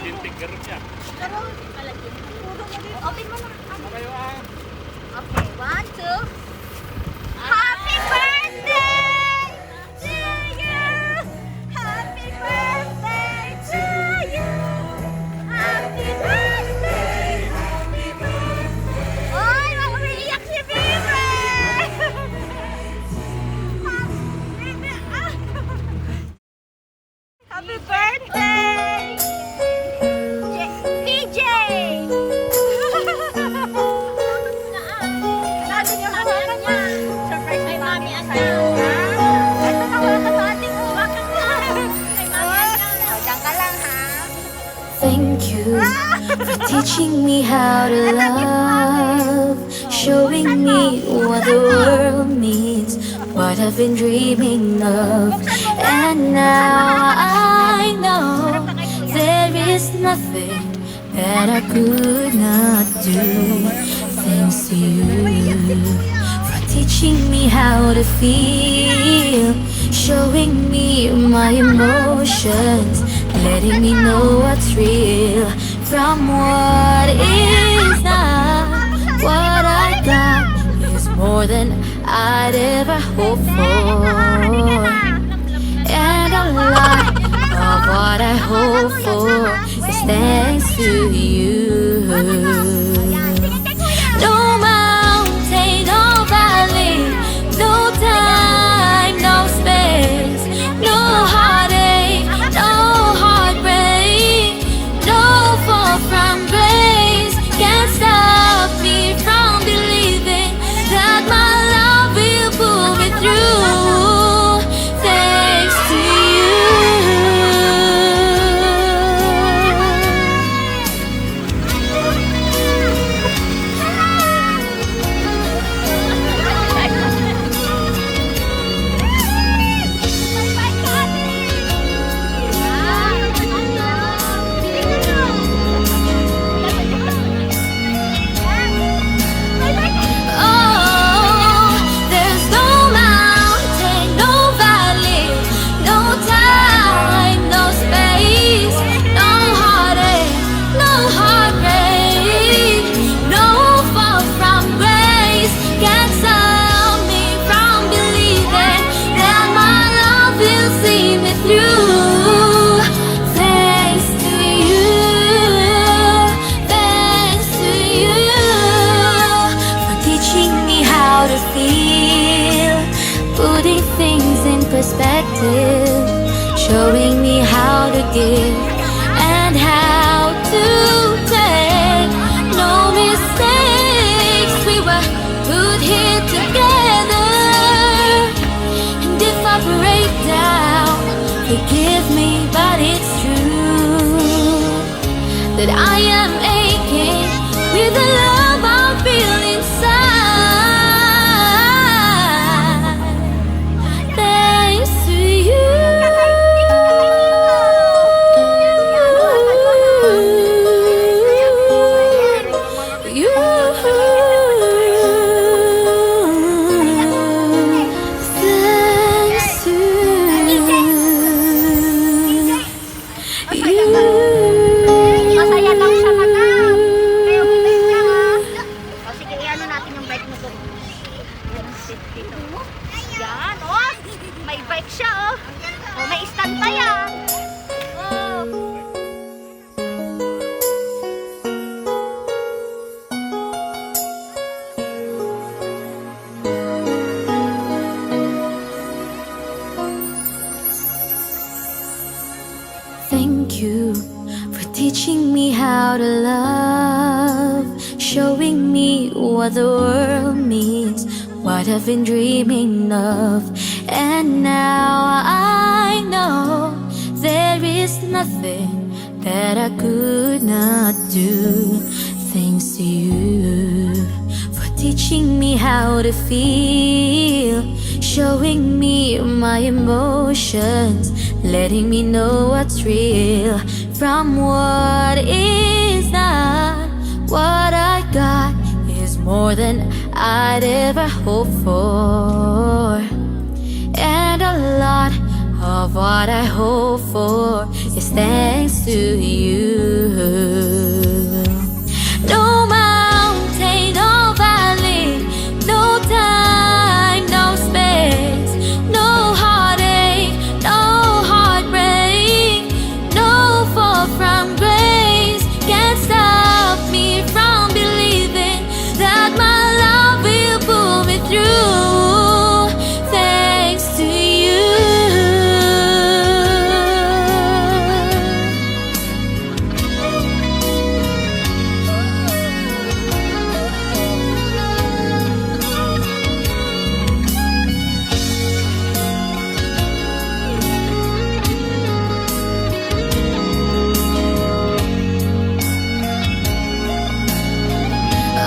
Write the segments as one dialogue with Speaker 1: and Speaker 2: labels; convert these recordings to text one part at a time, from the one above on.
Speaker 1: ginting garot niya.
Speaker 2: Open mo na.
Speaker 1: Kayo ah.
Speaker 2: Okay, 1, 2. Happy birthday to you! Happy birthday to you! Happy birthday! Happy birthday! Oy, umiiyak si Bibi! Happy birthday! PJ! Natin yung hawakan niya. Surprise kay Mami at ito hawakan sa ating hawakan niya. Kay Mami at diyan ka lang ha.
Speaker 3: Thank you for teaching me how to love, showing me what the world means, what I've been dreaming of. And now I know there is nothing that I could not do. Thanks to you for teaching me how to feel, showing me my emotions, letting me know what's real from what is not. What I got is more than I'd ever hoped for, and a lot of what I hope for is thanks to you. No mountain, no valley, no time, no space, no heartache, no heartbreak, no fall from grace can stop me from believing that my love will pull me through. Thanks to you. Oh, there's no mountain, no valley, no time, no space, no heartache, no heartbreak, no fall from grace can stop me from believing that my love will see me through. Thanks to you, thanks to you for teaching me how to feel, putting things in perspective, showing me how to give and how to take. No mistakes, we were put here together. And if I break down, forgive me, but it's true that I am aching with the love I feel inside. Thanks to you. You. Thanks to you.
Speaker 2: Masaya lang siya madam. Kaya bike ka ha. O sige, i-ano natin yung bike mo doon. Yan, sit dito. Yan, oh. May bike siya oh. Oh, may stand pa yan. Oh.
Speaker 3: Thank you for teaching me how to love, showing me what the world means, what I've been dreaming of. And now I know there is nothing that I could not do. Thanks to you for teaching me how to feel, showing me my emotions, letting me know what's real from what is not. What I got is more than I'd ever hoped for, and a lot of what I hope for is thanks to you. No mountain, no valley, no time, no space, no heartache, no heartbreak, no fall from grace can stop me from believing that my love will pull me through. Thanks to you.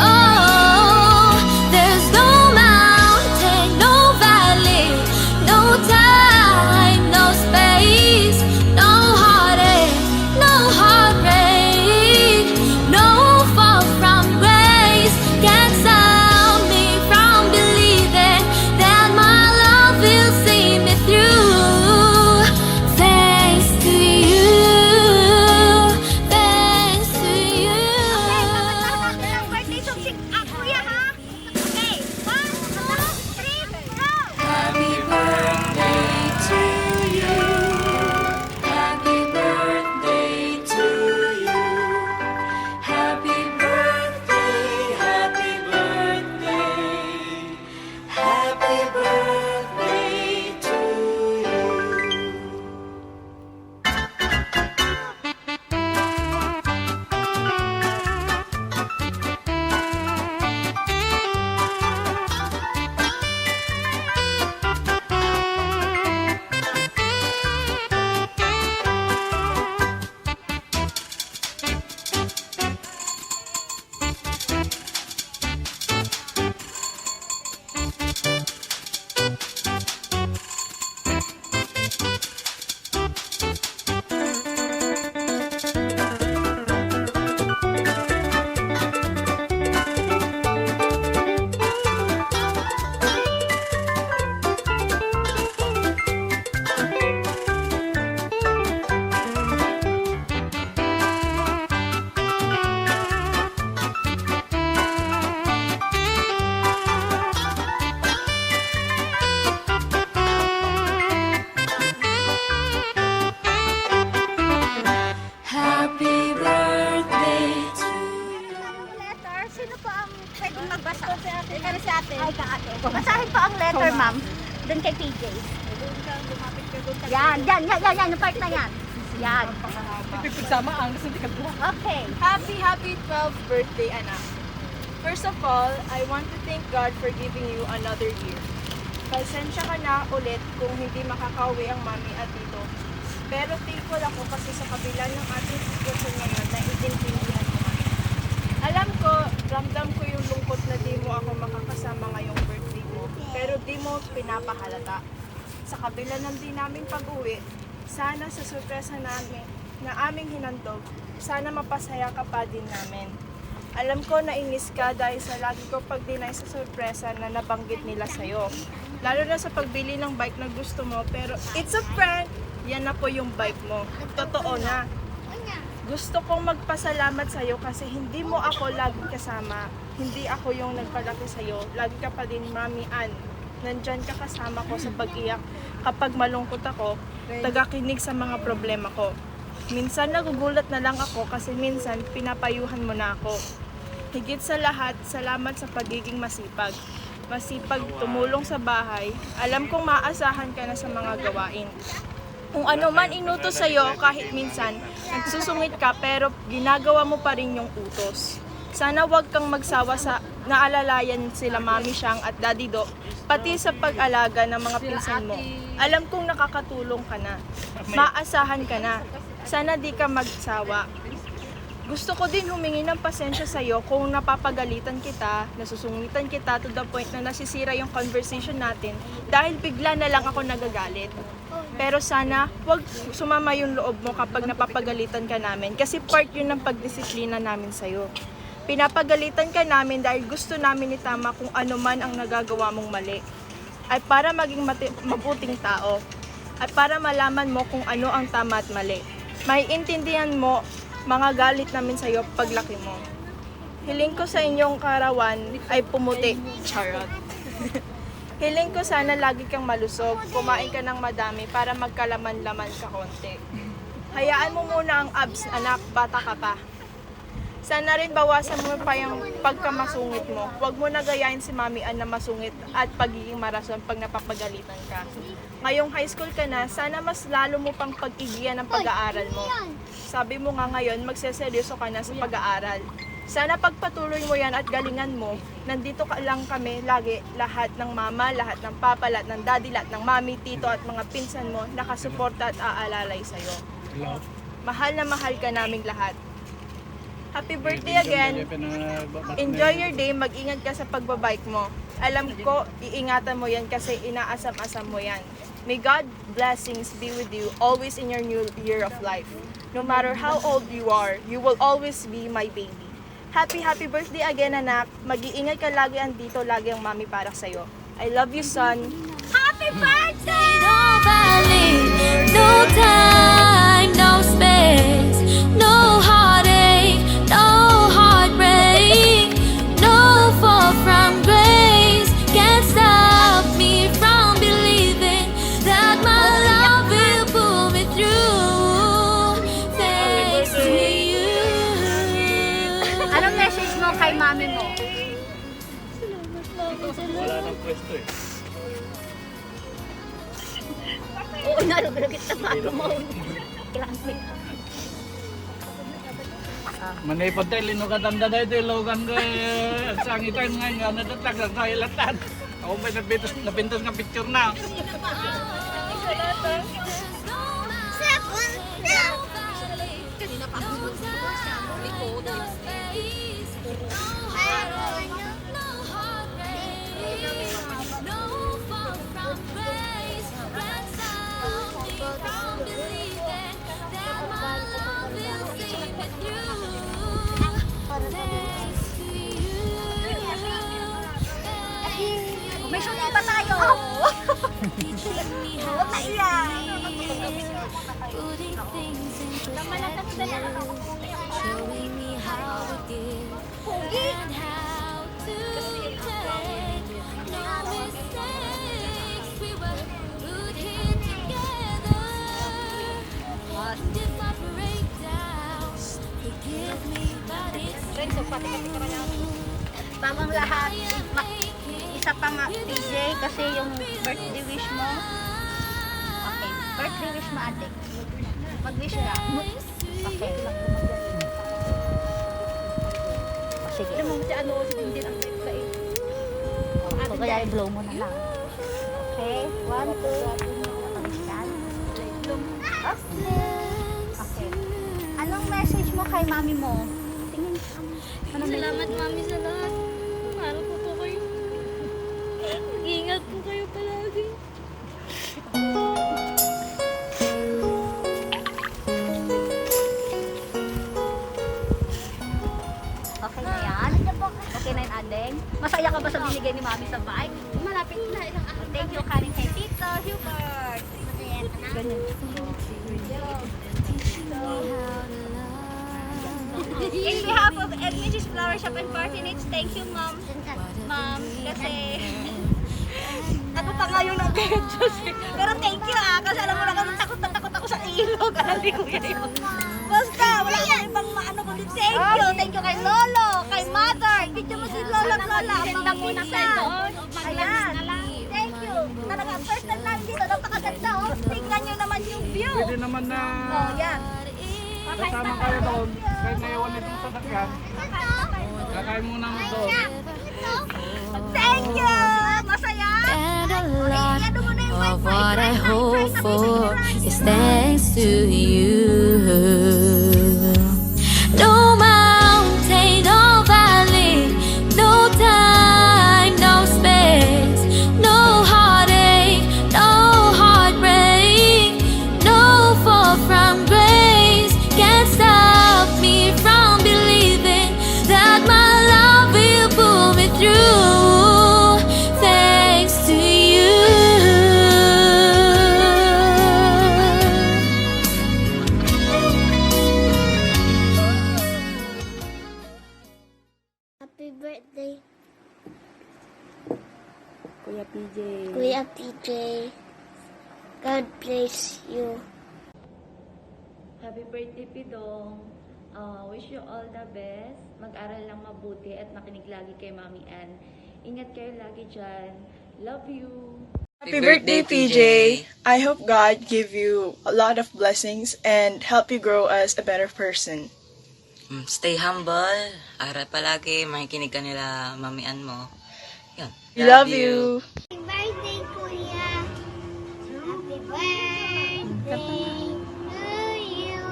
Speaker 3: Oh, there's no mountain, no valley, no time, no space, no heartache, no heartbreak, no fall from grace can stop me from believing that my love will see me through. Thanks to you, thanks to you.
Speaker 2: Birthday song si Kuya, ha? Okay, 1, 2, 3, go!
Speaker 3: Happy birthday to you. Happy birthday to you. Happy birthday, happy birthday. Happy birthday to you. Happy birthday to you.
Speaker 2: Letter, sino po ang pwedeng magbasa? Pero si ate. Ay, ka ate. Basahin po ang letter, ma'am. Doon kay PJ. Yan, yung part na yan. Yan.
Speaker 1: Pigsama ang nasa tigagwa.
Speaker 2: Okay.
Speaker 1: Happy 12th birthday, anak. First of all, I want to thank God for giving you another year. Pasensya ka na ulit kung hindi makakauwi ang mami at tito. Pero thankful ako kasi sa kabila ng ating sitwasyon ngayon na itintindihan mo kami. Alam ko, ramdam ko yung lungkot na di mo ako makakasama ngayong birthday mo. Pero di mo pinapahalata. Sa kabila ng di naming pag-uwi, sana sa sorpresa namin na aming hinandog, sana mapasaya ka pa din namin. Alam ko na inis ka dahil sa lagi ko pag-deny sa sorpresa na nabanggit nila sa'yo. Lalo na sa pagbili ng bike na gusto mo, pero it's a prank! Yan na po yung bike mo. Totoo na. Gusto kong magpasalamat sa'yo kasi hindi mo ako laging kasama. Hindi ako yung nagpalaki sa'yo. Lagi ka pa din, Mami Ann. Nandyan ka kasama ko sa pag-iyak. Kapag malungkot ako, tagakinig sa mga problema ko. Minsan nagugulat na lang ako kasi minsan pinapayuhan mo na ako. Higit sa lahat, salamat sa pagiging masipag. Masipag tumulong sa bahay. Alam kong maasahan ka na sa mga gawain. Kung ano man inutos sa'yo, kahit minsan, nagsusungit ka pero ginagawa mo pa rin yung utos. Sana wag kang magsawa sa naalalayan sila Mami Siyang at Daddy Do, pati sa pag-alaga ng mga pinsan mo. Alam kong nakakatulong ka na. Maasahan ka na. Sana di ka magsawa. Gusto ko din humingi ng pasensya sa'yo kung napapagalitan kita, nasusungitan kita to the point na nasisira yung conversation natin dahil bigla na lang ako nagagalit. Pero sana, wag sumama yung loob mo kapag napapagalitan ka namin kasi part yun ng pagdisiplina namin sa'yo. Pinapagalitan ka namin dahil gusto namin itama kung ano man ang nagagawa mong mali. Ay para maging mabuting tao. At para malaman mo kung ano ang tama at mali. May intindihan mo mga galit namin sa'yo paglaki mo. Hiling ko sa inyong karawan ay pumuti. Charot. Hiling ko sana lagi kang malusog, kumain ka ng madami para magkalaman-laman ka konti. Hayaan mo muna ang abs, anak, bata ka pa. Sana rin bawasan mo pa yung pagkamasungit mo. Huwag mo na gayahin si Mami Ann na masungit at pagiging marason pag napapagalitan ka. Ngayong high school ka na, sana mas lalo mo pang pag-igiyan ng pag-aaral mo. Sabi mo nga ngayon, magseseryoso ka na sa pag-aaral. Sana pagpatuloy mo yan at galingan mo, nandito ka lang kami lagi, lahat ng mama, lahat ng papa, lahat ng daddy, lahat ng mami, tito at mga pinsan mo, nakasuporta at aalalay sa'yo. Mahal na mahal ka naming lahat. Happy birthday again! Enjoy your day, mag-ingat ka sa pagbabike mo. Alam ko, iingatan mo yan kasi inaasam-asam mo yan. May God blessings be with you always in your new year of life. No matter how old you are, you will always be my baby. Happy birthday again, anak. Mag-iingat ka lagi andito, lagi ang mami para sa'yo. I love you, son.
Speaker 2: Happy birthday!
Speaker 3: No valley, no time, no space, no heartache, no heartbreak, no fall from grace. Can't stop me from believing that my love will pull me through. Thanks to you.
Speaker 2: Anong message mo kay mami mo?
Speaker 4: Wala nang pwesto eh.
Speaker 2: Oo, narugurugit na bago mo. Kailangan mo.
Speaker 4: Manipod tayo, linukatan na tayo, ilogan ko eh. At sangitan nga nga, natataglang tayo latan. Ako may napintos ng picture na.
Speaker 2: May shooting pa tayo. Huwag na iyan.
Speaker 3: Showing me how to give and how to take. No mistakes, we were good here together. And if I break down, forgive me, but it's
Speaker 2: Tamang lahat. Isa pa nga, PJ, kasi yung birthday wish mo. Okay, birthday wish mo, ate. Mag-wish ka. Okay. O, sige. Alam mo, si ano, hindi lang sa iyo. O, kaya i-blow mo na lang. Okay, 1, 2, 3. Okay. Anong message mo kay mami mo? Tingin.
Speaker 5: Salamat mami sa lahat. Mahal ko po kayo. Mag-ingat po kayo palagi.
Speaker 2: Okay na yan? Okay na yung adeng? Masaya ka ba sa binigay ni mami sa bike?
Speaker 5: Malapit na ilang araw.
Speaker 2: Thank you, Karin, kay Tito Hubert. Ganun. In behalf of Mrs. Flower Shop and Party thank you, Ma'am. Ma'am, kasi ako pa nga yung nag-adjust. Pero thank you kasi alam mo na kami takot na takot ako sa ilog. Alam ni Kuya yun. Basta, wala akong ibang maano ko din. Thank you kay Lolo, kay Mother. Video mo si Lolo at Lola. Mga muna doon. Ayan. Thank you. Talaga, first time lang dito. Napakaganda, oh. Tingnan nyo naman yung view.
Speaker 4: Pwede naman na
Speaker 2: Oh, yan.
Speaker 4: kasama kayo doon. Kahit naiwan itong sasakyan. Kakain muna mo doon.
Speaker 2: Thank you! Masaya!
Speaker 3: and a lot
Speaker 2: Iyan mo na yung
Speaker 3: of
Speaker 2: wifi.
Speaker 3: what I hope for is thanks to you. No mountain, no valley, no time, no space, no heartache, no heartbreak, no fall from grace can't stop me from believing that my love will pull me through. Thanks to you.
Speaker 5: Kuya PJ, God bless you.
Speaker 6: Happy birthday, Pidong. Wish you all the best. Mag-aral lang mabuti at makinig lagi kay Mami Ann. Ingat kayo lagi dyan. Love you.
Speaker 1: Happy birthday, PJ. I hope God give you a lot of blessings and help you grow as a better person.
Speaker 7: Stay humble. Aral palagi. Makikinig ka nila, mamian mo. Yan.
Speaker 1: We love you.
Speaker 5: Happy birthday, Kuya. Happy birthday to you.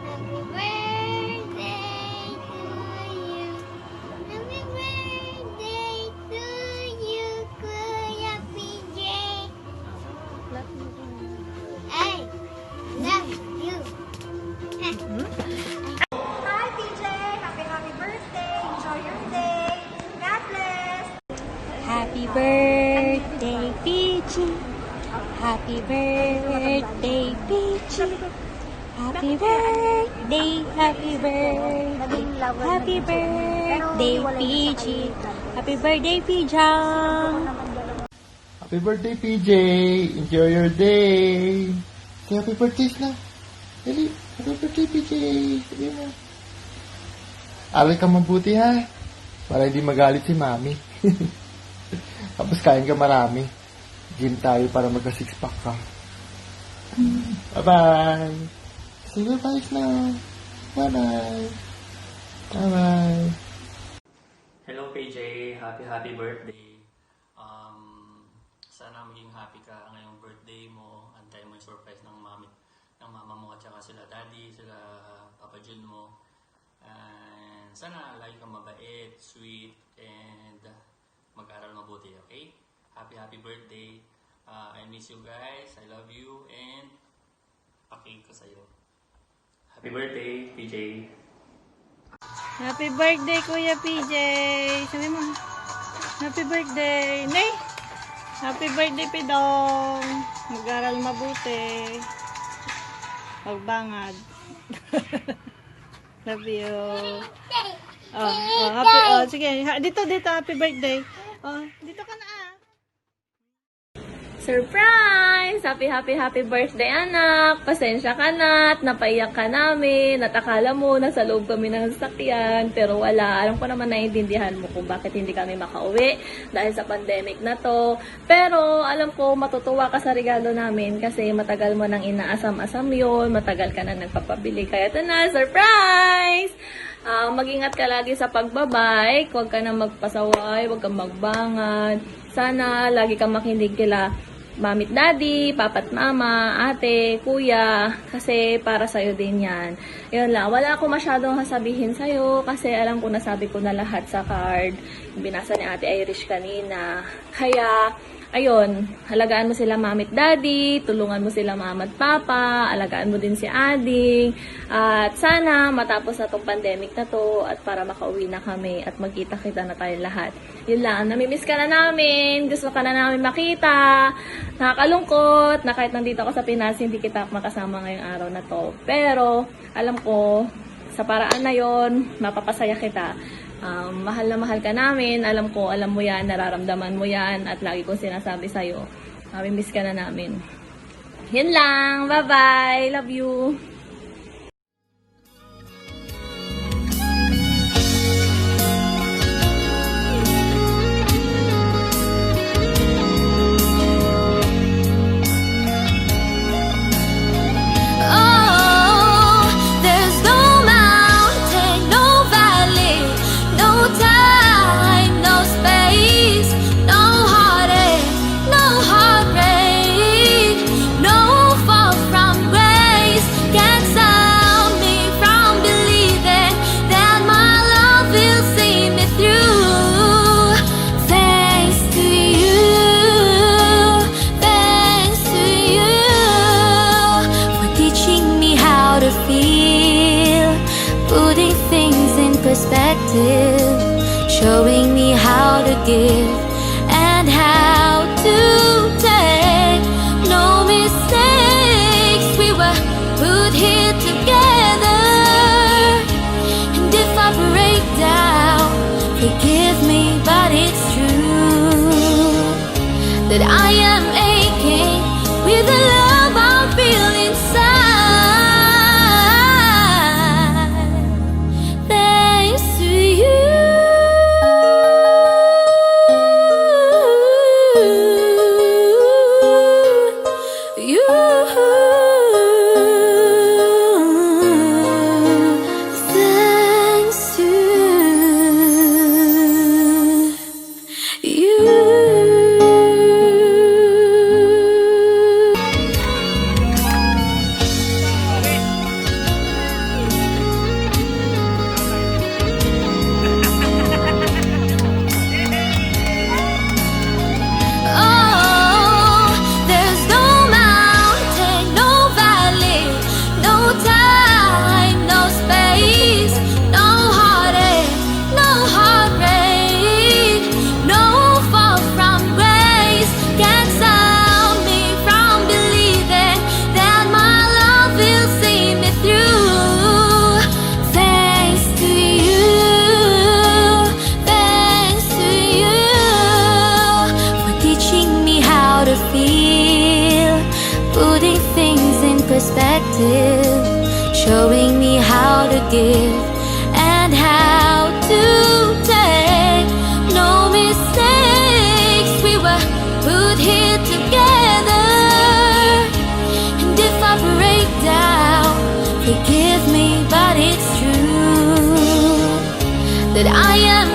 Speaker 5: Happy birthday to you. Happy birthday to you, Kuya PJ. I love you.
Speaker 2: Hi, PJ! Happy birthday! Enjoy your day! God bless!
Speaker 8: Happy birthday, PG. Happy birthday, PG. Happy birthday, happy birthday. Happy birthday, PG. Happy birthday, Pijang.
Speaker 9: Happy birthday, PJ! Enjoy your day! Say happy birthday na! Dali! Happy birthday, PJ! Sabi mo. Aral ka mabuti, ha? Para hindi magalit si Mami. Tapos kain ka marami. Gym tayo para magka-six-pack ka. Bye-bye! Say goodbye na! Bye-bye! Bye-bye!
Speaker 10: Hello PJ, happy birthday. Sana maging happy ka ngayong birthday mo. Antay mo yung surprise ng mama mo at saka sila daddy, sila Papa Jun mo. And sana lagi kang mabait, sweet, and mag-aral mabuti, okay? Happy birthday. I miss you guys. I love you and pakinig ko sa'yo. Happy birthday, PJ.
Speaker 8: Happy birthday, Kuya PJ. Sabi mo, happy birthday. Nay, happy birthday, Pidong. Mag-aral mabuti. Magbangad. Love you. Sige. Dito, happy birthday. Dito ka na
Speaker 6: Surprise! Happy birthday, anak! Pasensya ka na at napaiyak ka namin at akala mo nasa loob kami ng sasakyan pero wala. Alam ko naman naiintindihan mo kung bakit hindi kami makauwi dahil sa pandemic na to. Pero alam ko matutuwa ka sa regalo namin kasi matagal mo nang inaasam-asam yun, matagal ka na nagpapabili. Kaya ito na, surprise! Mag-ingat ka lagi sa pagbabike, huwag ka na magpasaway, huwag kang magbangad. Sana lagi kang makinig kila Mamit Daddy, Papa't Mama, Ate, Kuya, kasi para sa'yo din yan. Yun lang, wala ako masyadong sasabihin sa'yo kasi alam ko nasabi ko na lahat sa card. Binasa ni Ate Irish kanina. Kaya, ayun, halagaan mo sila Mamit Daddy, tulungan mo sila Mama at Papa, alagaan mo din si Ading, at sana matapos na tong pandemic na to at para makauwi na kami at magkita-kita na tayo lahat. Yun lang, namimiss ka na namin, gusto ka na namin makita, nakakalungkot na kahit nandito ako sa Pinas, hindi kita makasama ngayong araw na to. Pero, alam ko, sa paraan na yon mapapasaya kita. Mahal na mahal ka namin, alam ko, alam mo yan, nararamdaman mo yan, at lagi kong sinasabi sa'yo, mamimiss ka na namin. Yun lang, bye-bye, love you!
Speaker 3: Oh, there's no mountain, no valley, no time, no space, no heartache, no heartbreak, no fall from grace can stop me from believing that my love will see me through. Thanks to you, thanks to you for teaching me how to feel, putting things in perspective, showing me how to give and how to take. No mistakes, we were put here together. And if I break down, forgive me, but it's true. that I am aching with the love I feel inside. Thanks to you. Thanks to you. Oh, there's no mountain, no valley, no time, no space, no heartache, no heartbreak, no fall from grace can stop me from believing that my love will see me through. Thanks to you, thanks to you for teaching me how to feel, putting things in perspective, showing me how to give and how to take. No mistakes, we were put here together. And if I break down, forgive me, but it's true that I am